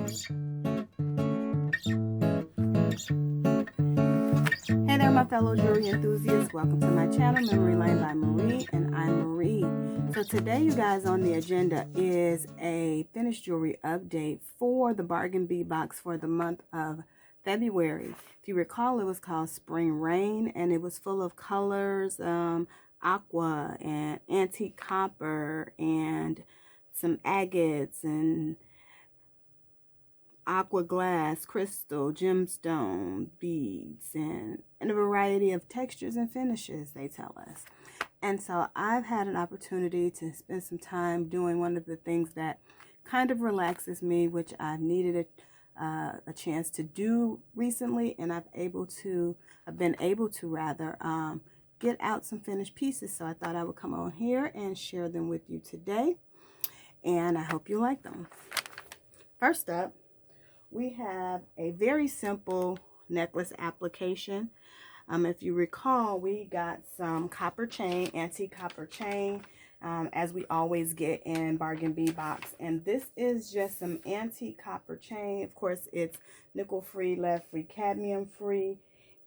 Hey there, my fellow jewelry enthusiasts. Welcome to my channel, Memory Lane by Marie, and I'm Marie. So today, you guys, on the agenda is a finished jewelry update for the Bargain Bead box for the month of February. If you recall, it was called Spring Rain, and it was full of colors, aqua and antique copper and some agates and aqua glass, crystal, gemstone, beads, and a variety of textures and finishes, they tell us. And so I've had an opportunity to spend some time doing one of the things that kind of relaxes me, which I've needed a chance to do recently, and I've been able to get out some finished pieces. So I thought I would come on here and share them with you today, and I hope you like them. First up, we have a very simple necklace application. If you recall, we got some copper chain, antique copper chain, as we always get in Bargain Bead box. And this is just some antique copper chain. Of course, it's nickel free, lead free, cadmium free.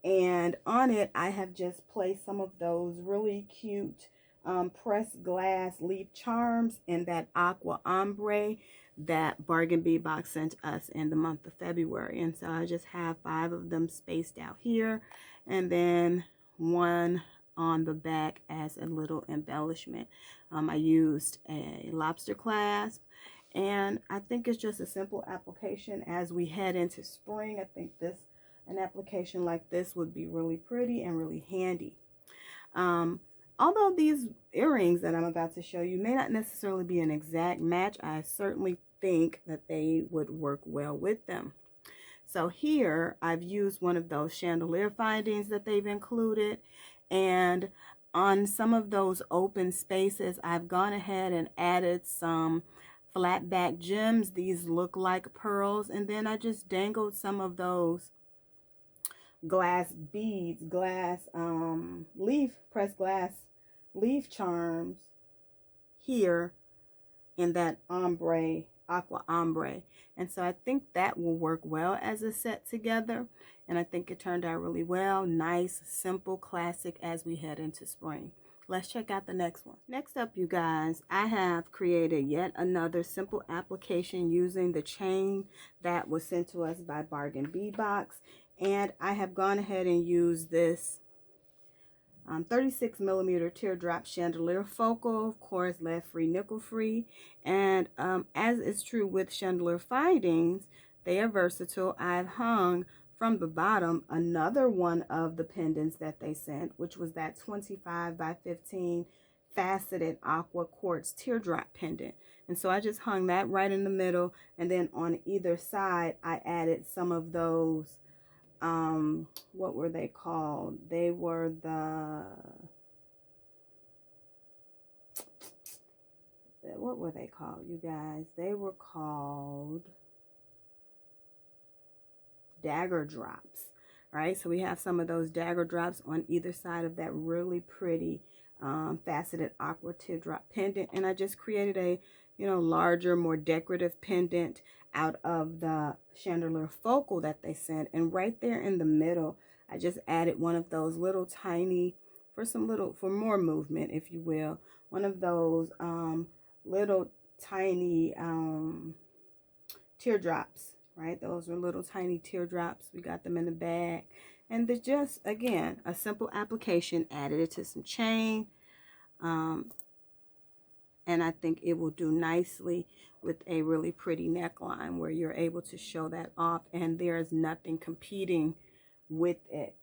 And on it, I have just placed some of those really cute pressed glass leaf charms in that aqua ombre that Bargain Bead box sent us in the month of February. And so I just have 5 of them spaced out here, and then one on the back as a little embellishment. I used a lobster clasp, and I think it's just a simple application as we head into spring. I think an application like this would be really pretty and really handy. Although these earrings that I'm about to show you may not necessarily be an exact match, I certainly think that they would work well with them. So here I've used one of those chandelier findings that they've included, and on some of those open spaces I've gone ahead and added some flat back gems. These look like pearls, and then I just dangled some of those glass beads, pressed glass leaf charms here in that aqua ombre. And so I think that will work well as a set together, and I think it turned out really well. Nice, simple, classic as we head into spring. Let's check out the next one. Next up, you guys, I have created yet another simple application using the chain that was sent to us by Bargain Bead box, and I have gone ahead and used this 36 millimeter teardrop chandelier focal, of course, lead free, nickel free. And as is true with chandelier findings, they are versatile. I've hung from the bottom another one of the pendants that they sent, which was that 25 by 15 faceted aqua quartz teardrop pendant. And so I just hung that right in the middle, and then on either side I added some of those what were they called? They were what were they called, you guys? They were called dagger drops, right? So we have some of those dagger drops on either side of that really pretty faceted aqua teardrop pendant, and I just created a larger, more decorative pendant out of the chandelier focal that they sent. And right there in the middle, I just added one of those little tiny, for more movement, if you will, one of those little tiny teardrops, right? Those are little tiny teardrops. We got them in the bag, and they're just, again, a simple application. Added it to some chain, and I think it will do nicely with a really pretty neckline where you're able to show that off, and there is nothing competing with it.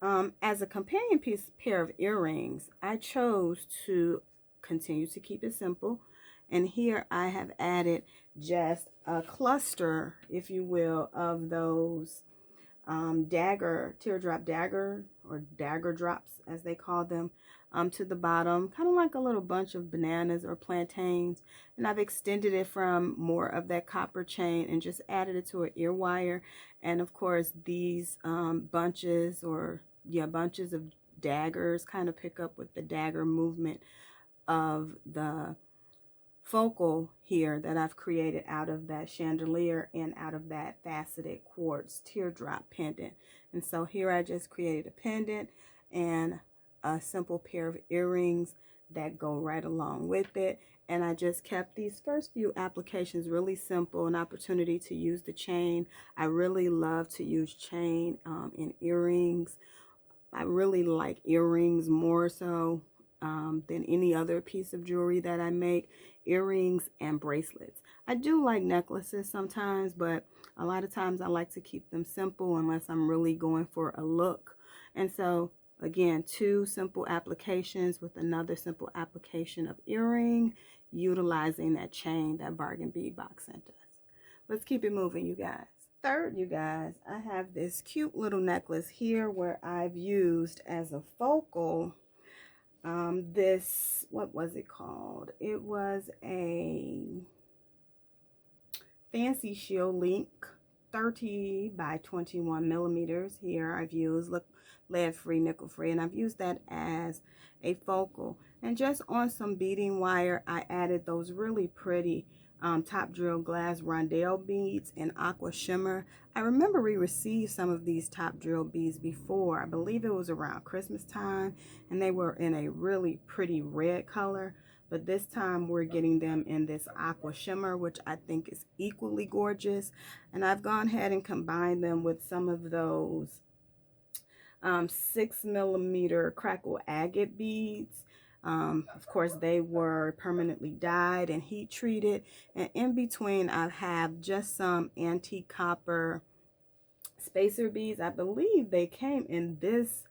As a companion pair of earrings, I chose to continue to keep it simple. And here I have added just a cluster, if you will, of those teardrop dagger, or dagger drops as they call them, to the bottom, kind of like a little bunch of bananas or plantains. And I've extended it from more of that copper chain and just added it to an ear wire. And of course, these bunches of daggers kind of pick up with the dagger movement of the focal here that I've created out of that chandelier and out of that faceted quartz teardrop pendant. And so here I just created a pendant and a simple pair of earrings that go right along with it. And I just kept these first few applications really simple, an opportunity to use the chain. I really love to use chain in earrings. I really like earrings more so than any other piece of jewelry that I make. Earrings and bracelets. I do like necklaces sometimes, but a lot of times I like to keep them simple unless I'm really going for a look. And so again, 2 simple applications with another simple application of earring, utilizing that chain that Bargain Bead Box sent us. Let's keep it moving, you guys. Third, you guys, I have this cute little necklace here where I've used as a focal this, what was it called? It was a Fancy Shield Link 30 by 21 millimeters. Here I've used, look, lead free, nickel free, and I've used that as a focal. And just on some beading wire, I added those really pretty top drill glass rondelle beads in Aqua Shimmer. I remember we received some of these top drill beads before. I believe it was around Christmas time, and they were in a really pretty red color. But this time we're getting them in this Aqua Shimmer, which I think is equally gorgeous. And I've gone ahead and combined them with some of those 6 millimeter Crackle Agate beads. Of course, they were permanently dyed and heat treated. And in between, I have just some antique copper spacer beads. I believe they came in this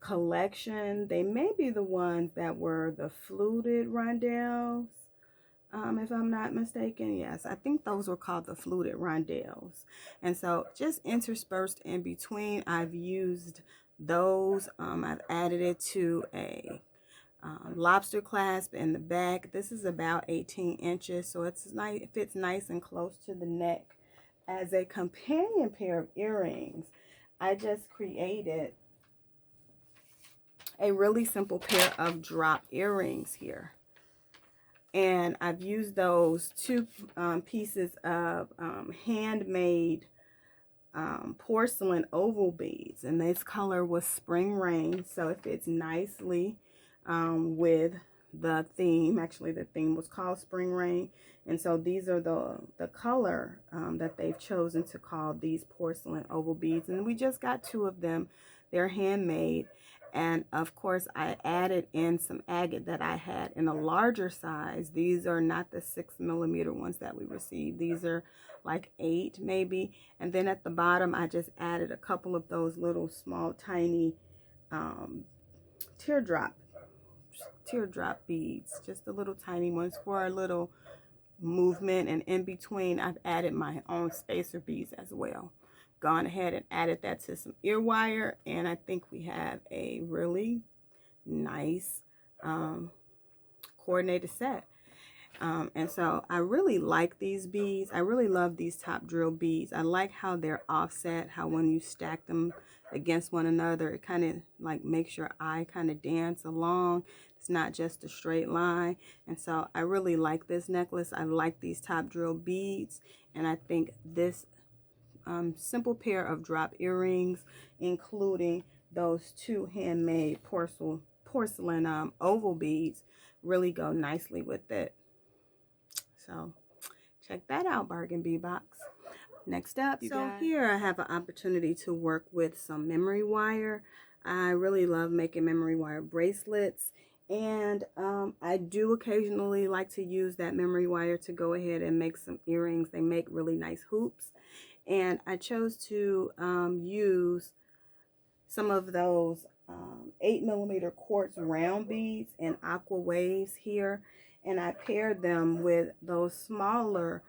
collection. They may be the ones that were the fluted rondelles, if I'm not mistaken. Yes, I think those were called the fluted rondelles. And so just interspersed in between, I've used those. I've added it to a lobster clasp in the back. This is about 18 inches, so it's nice, it fits nice and close to the neck. As a companion pair of earrings, I just created a really simple pair of drop earrings here. And I've used those 2 pieces of handmade porcelain oval beads. And this color was Spring Rain, so it fits nicely with the theme. Actually, the theme was called Spring Rain. And so these are the color that they've chosen to call these porcelain oval beads. And we just got 2 of them. They're handmade. And of course, I added in some agate that I had in a larger size. These are not the 6 millimeter ones that we received. These are like 8 maybe. And then at the bottom, I just added a couple of those little small tiny teardrop beads, just the little tiny ones for a little movement. And in between, I've added my own spacer beads as well. Gone ahead and added that to some ear wire, and I think we have a really nice coordinated set. And so I really like these beads. I really love these top drill beads. I like how they're offset, how when you stack them against one another, it kind of like makes your eye kind of dance along. It's not just a straight line. And so I really like this necklace. I like these top drill beads, and I think this simple pair of drop earrings, including those 2 handmade porcelain oval beads, really go nicely with it. So check that out, Bargain Bead Box. Next up, you guys, here I have an opportunity to work with some memory wire. I really love making memory wire bracelets, and I do occasionally like to use that memory wire to go ahead and make some earrings. They make really nice hoops. And I chose to use some of those 8 millimeter quartz round beads in Aqua Waves here. And I paired them with those smaller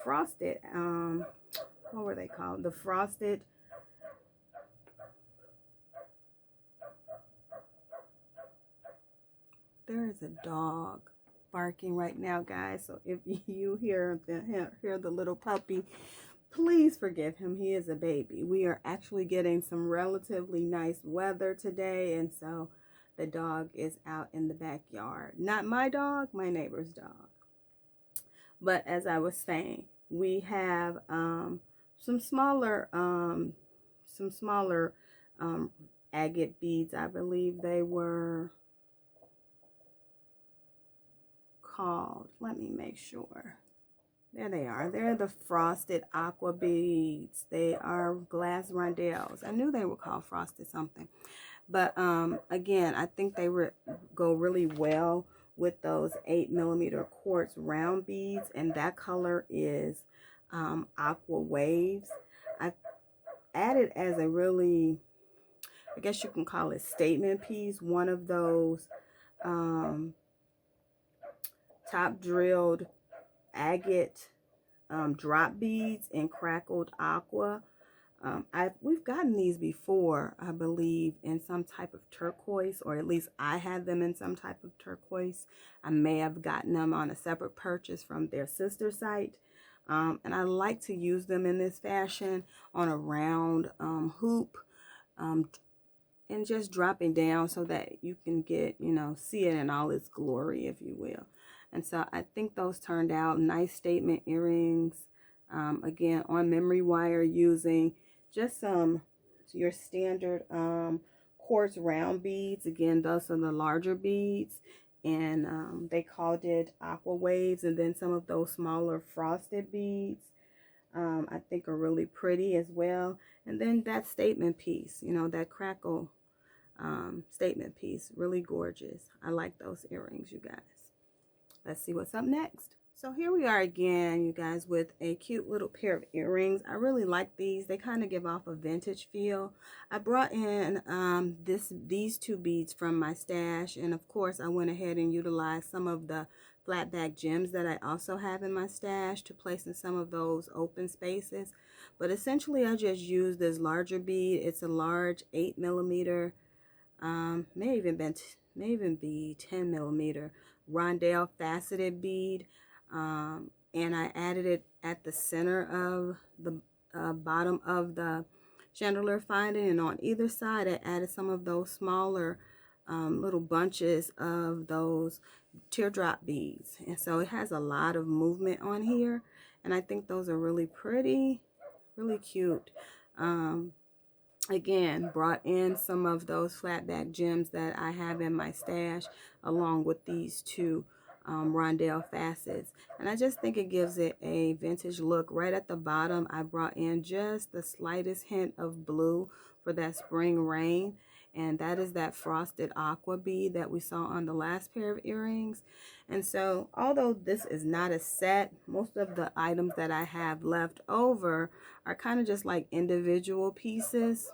frosted, what were they called? The frosted, there is a dog barking right now, guys. So if you hear the little puppy, please forgive him. He is a baby. We are actually getting some relatively nice weather today, and so the dog is out in the backyard. Not my dog, my neighbor's dog. But as I was saying, we have some smaller agate beads. I believe they were called, let me make sure. There they are. They're the frosted aqua beads. They are glass rondelles. I knew they were called frosted something. But again, I think they go really well with those 8mm quartz round beads. And that color is Aqua Waves. I added as a really, I guess you can call it statement piece, one of those top drilled agate drop beads in crackled aqua. We've gotten these before, I believe, in some type of turquoise, or at least I had them in some type of turquoise. I may have gotten them on a separate purchase from their sister site. And I like to use them in this fashion on a round hoop, and just dropping down so that you can get, see it in all its glory, if you will. And so I think those turned out nice statement earrings. Again, on memory wire, using just your standard quartz round beads. Again, those are the larger beads, and they called it Aqua Waves. And then some of those smaller frosted beads I think are really pretty as well. And then that statement piece, that Crackle statement piece, really gorgeous. I like those earrings, you guys. Let's see what's up next. So here we are again, you guys, with a cute little pair of earrings. I really like these. They kind of give off a vintage feel. I brought in these two beads from my stash, and of course I went ahead and utilized some of the flat back gems that I also have in my stash to place in some of those open spaces. But essentially I just used this larger bead. It's a large 8mm, may even be 10mm rondelle faceted bead, and I added it at the center of the bottom of the chandelier finding, and on either side I added some of those smaller little bunches of those teardrop beads. And so it has a lot of movement on here, and I think those are really pretty, really cute. Again, brought in some of those flat back gems that I have in my stash, along with these two rondelle facets, and I just think it gives it a vintage look. Right at the bottom, I brought in just the slightest hint of blue for that spring rain, and that is that frosted aqua bead that we saw on the last pair of earrings. And so although this is not a set, most of the items that I have left over are kind of just like individual pieces.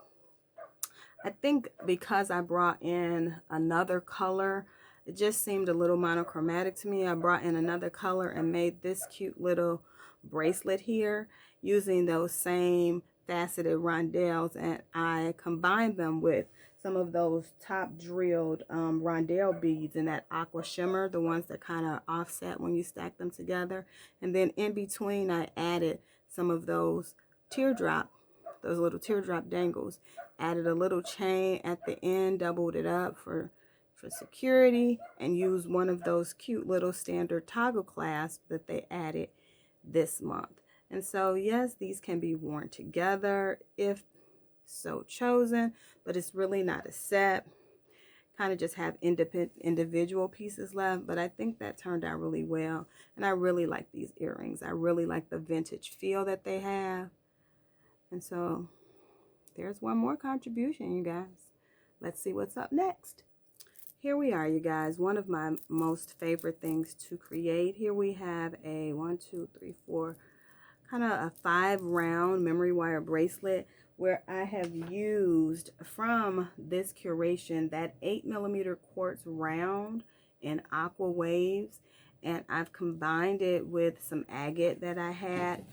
I think because I brought in another color, it just seemed a little monochromatic to me. I brought in another color and made this cute little bracelet here using those same faceted rondelles, and I combined them with some of those top drilled rondelle beads in that aqua shimmer, the ones that kind of offset when you stack them together. And then in between I added some of those little teardrop dangles, added a little chain at the end, doubled it up for security, and used one of those cute little standard toggle clasps that they added this month. And so yes, these can be worn together if so chosen, but it's really not a set. Kind of just have individual pieces left, but I think that turned out really well, and I really like these earrings. I really like the vintage feel that they have. And so there's one more contribution, you guys. Let's see what's up next. Here we are, you guys. One of my most favorite things to create. Here we have a 1, 2, 3, 4, kind of a 5 round memory wire bracelet, where I have used from this curation that 8mm quartz round in Aqua Waves, and I've combined it with some agate that I had,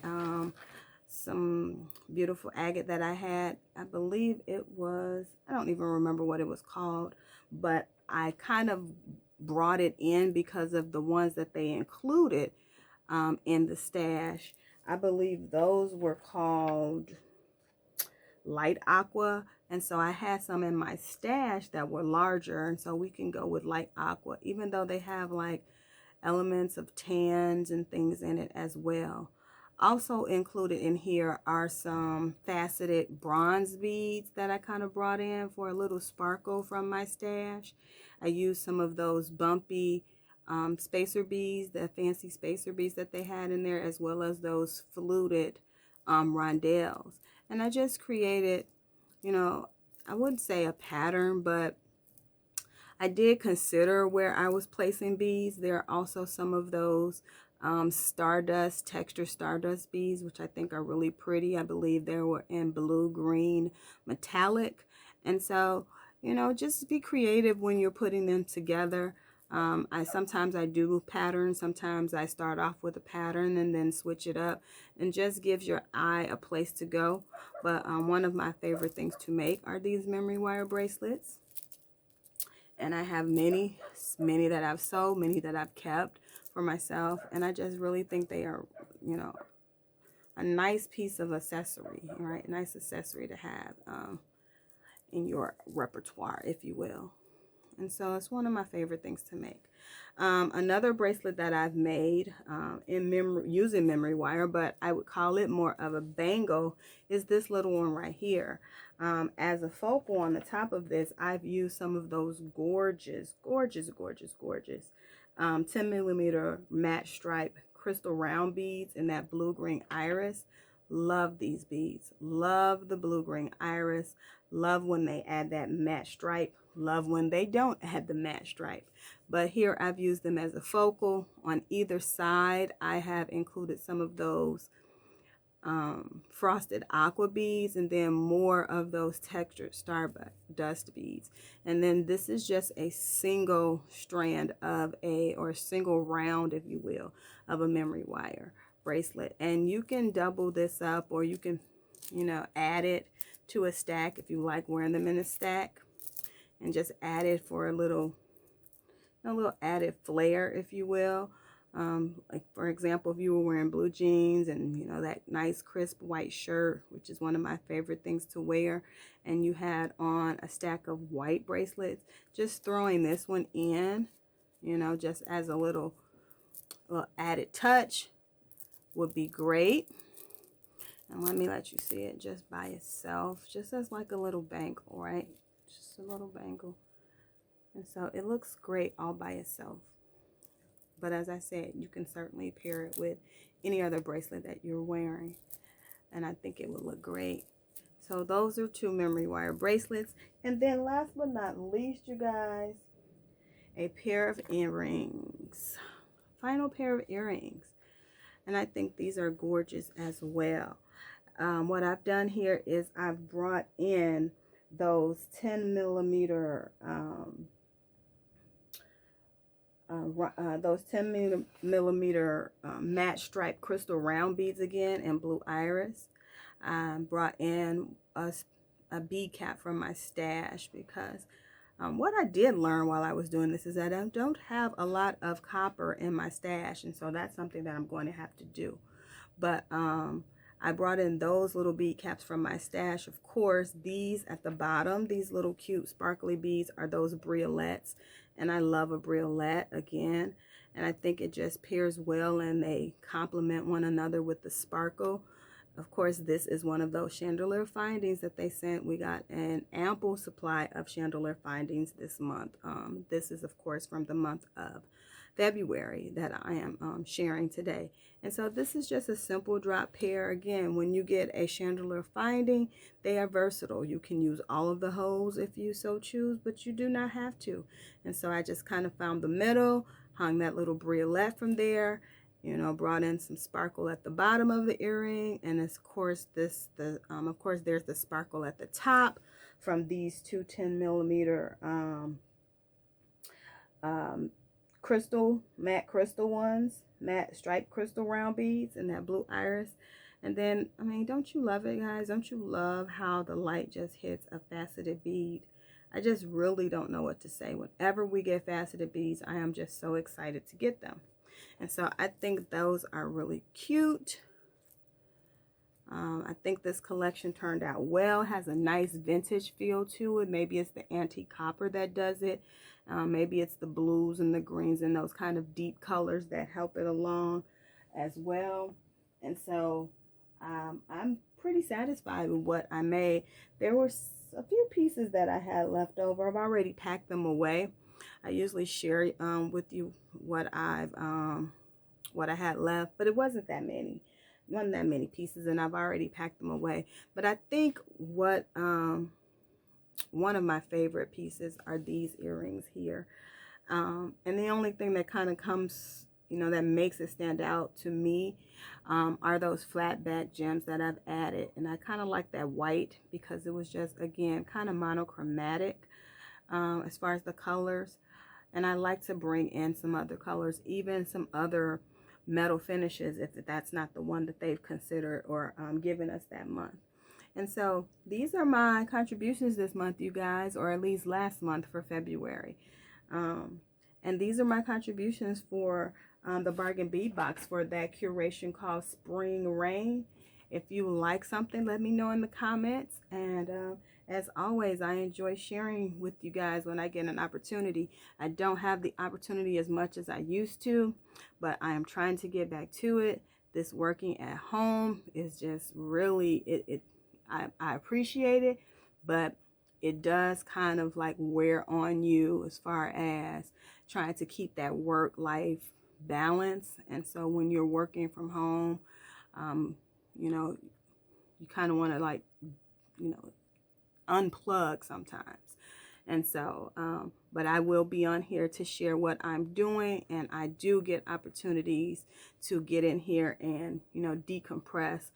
some beautiful agate that I had. I believe it was, I don't even remember what it was called, but I kind of brought it in because of the ones that they included in the stash. I believe those were called light aqua, and so I had some in my stash that were larger, and so we can go with light aqua, even though they have like elements of tans and things in it as well. Also included in here are some faceted bronze beads that I kind of brought in for a little sparkle from my stash. I used some of those bumpy spacer beads, the fancy spacer beads that they had in there, as well as those fluted rondelles. And I just created, you know, I wouldn't say a pattern, but I did consider where I was placing beads. There are also some of those stardust, texture stardust beads, which I think are really pretty. I believe they were in blue, green, metallic. And so, you know, just be creative when you're putting them together. Sometimes I do patterns. Sometimes I start off with a pattern and then switch it up, and just gives your eye a place to go. But one of my favorite things to make are these memory wire bracelets. And I have many that I've sold, many that I've kept for myself. And I just really think they are, you know, a nice piece of accessory, right? Nice accessory to have in your repertoire, if you will. And so it's one of my favorite things to make. Another bracelet that I've made using memory wire, but I would call it more of a bangle, is this little one right here. As a focal on the top of this, I've used some of those gorgeous 10mm matte stripe crystal round beads in that blue-green iris. Love these beads. Love the blue-green iris. Love when they add that matte stripe. Love when they don't add the matte stripe. But here I've used them as a focal. On either side, I have included some of those frosted aqua beads, and then more of those textured stardust beads. And then this is just a single strand of or a single round, if you will, of a memory wire bracelet. And you can double this up, or you can, you know, add it to a stack if you like wearing them in a stack, and just add it for a little added flair, if you will. Like for example, if you were wearing blue jeans and, you know, that nice crisp white shirt, which is one of my favorite things to wear, and you had on a stack of white bracelets, just throwing this one in, you know, just as a little added touch would be great. And let me let you see it just by itself, just as like a little bangle, right? Just a little bangle. And so it looks great all by itself. But as I said, you can certainly pair it with any other bracelet that you're wearing, and I think it would look great. So those are two memory wire bracelets. And then last but not least, you guys, a pair of earrings. Final pair of earrings. And I think these are gorgeous as well. What I've done here is I've brought in those 10mm matte stripe crystal round beads again in blue iris. Brought in a bead cap from my stash, because what I did learn while I was doing this is that I don't have a lot of copper in my stash, and so that's something that I'm going to have to do. But I brought in those little bead caps from my stash. Of course, these at the bottom, these little cute sparkly beads, are those Briolettes. And I love a Briolette again. And I think it just pairs well, and they complement one another with the sparkle. Of course, this is one of those chandelier findings that they sent. We got an ample supply of chandelier findings this month. This is, of course, from the month of February that I am sharing today. And so this is just a simple drop pair. Again, when you get a chandelier finding, they are versatile. You can use all of the holes if you so choose, but you do not have to. And so I just kind of found the middle, hung that little briolette from there, you know, brought in some sparkle at the bottom of the earring, and of course there's the sparkle at the top from these two 10mm matte crystal ones, matte striped crystal round beads in that blue iris. And then, I mean, don't you love it, guys? Don't you love how the light just hits a faceted bead? I just really don't know what to say. Whenever we get faceted beads, I am just so excited to get them. And so I think those are really cute. I think this collection turned out well. It has a nice vintage feel to it. Maybe it's the antique copper that does it. Maybe it's the blues and the greens and those kind of deep colors that help it along as well. And so I'm pretty satisfied with what I made. There were a few pieces that I had left over. I've already packed them away. I usually share with you what I had left, but it wasn't that many. Wasn't that many pieces, and I've already packed them away. But I think what one of my favorite pieces are these earrings here. And the only thing that kind of comes, that makes it stand out to me are those flat back gems that I've added. And I kind of like that white because it was just, again, kind of monochromatic as far as the colors. And I like to bring in some other colors, even some other metal finishes if that's not the one that they've considered or given us that month. And so these are my contributions this month, you guys, or at least last month for February. And these are my contributions for the Bargain Bead Box for that curation called Spring Rain. If you like something, let me know in the comments. And as always, I enjoy sharing with you guys when I get an opportunity. I don't have the opportunity as much as I used to, but I am trying to get back to it. This working at home is just really, I appreciate it, but it does kind of like wear on you as far as trying to keep that work-life balance. And so when you're working from home, you kind of want to like, unplug sometimes. And so, but I will be on here to share what I'm doing, and I do get opportunities to get in here and, decompress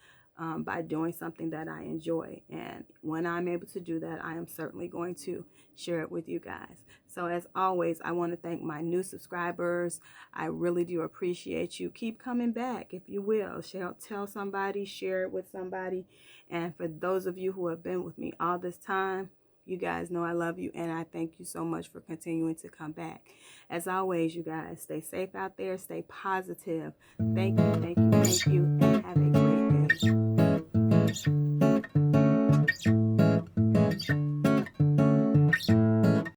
by doing something that I enjoy. And when I'm able to do that, I am certainly going to share it with you guys. So as always, I want to thank my new subscribers. I really do appreciate you. Keep coming back, if you will. Tell somebody, share it with somebody. And for those of you who have been with me all this time, you guys know I love you, and I thank you so much for continuing to come back. As always, you guys, stay safe out there, stay positive. Thank you, and have a great day.